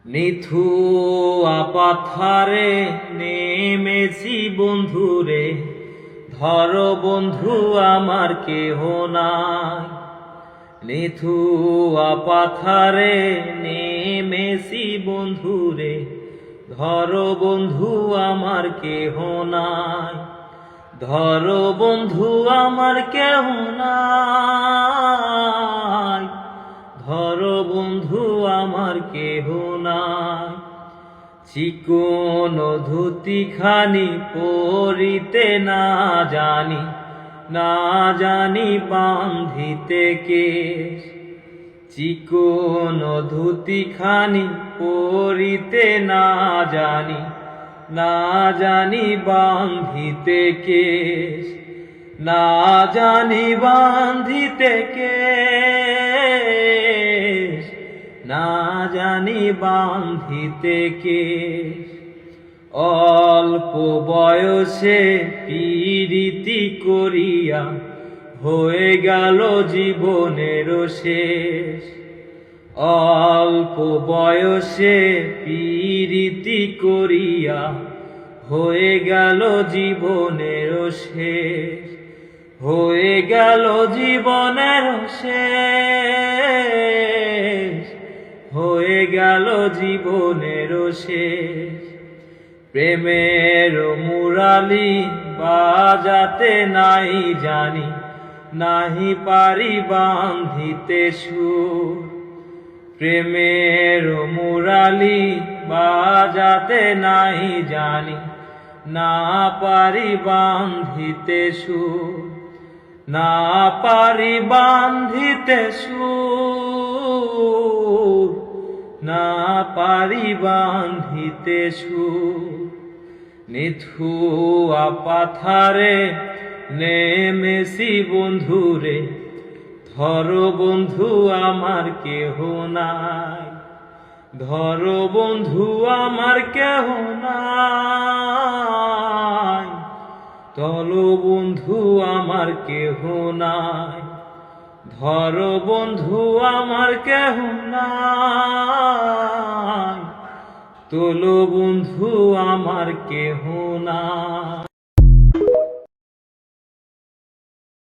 নিথুয়া পাথারে নেমেছি বন্ধুরে, ধরো বন্ধু আমার কেহ নাই। নিথুয়া পাথারে নেমেছি বন্ধুরে, ধরো বন্ধু আমার কেহ নাই। ধরো বন্ধু আমার কেহ নাই, ধরো বন্ধু আমার কেহ নাই। চিকন ধুতি খানি পরিতে না জানি, না জানি বাঁধিতে কেশ। চিকন ধুতি খানি পরিতে না জানি, না জানি বাঁধিতে কেশ। না জানি বাঁধিতে কেশ, না জানি বাঁধিতে কেশ। অল্প বয়সে পীড়িতি করিয়া হয়ে গেল জীবনের শেষ। অল্প বয়সে পীড়িতি করিয়া হয়ে গেল জীবনের শেষ। হয়ে গেল জীবনের শেষ, হয়ে গেল জীবনের শেষ। প্রেমের মুরালি বাজাতে নাই জানি, নাহি পারি বাঁধিতে সুর। প্রেমের মুরালি বাজাতে নাই জানি, না পারি বাঁধিতে সুর। না পারি বাঁধিতে সুর, না পারি বাঁধিতে সুর। নিথুয়া পাথারে নেমেছি বন্ধুরে, ধরো বন্ধু আমার কেহ নাই। ধরো বন্ধু আমার কেহ নাই, চলো বন্ধু আমার কেহ নাই। ধরো বন্ধু আমার কেহ নাই, তোলো বন্ধু আমার কেহ নাই।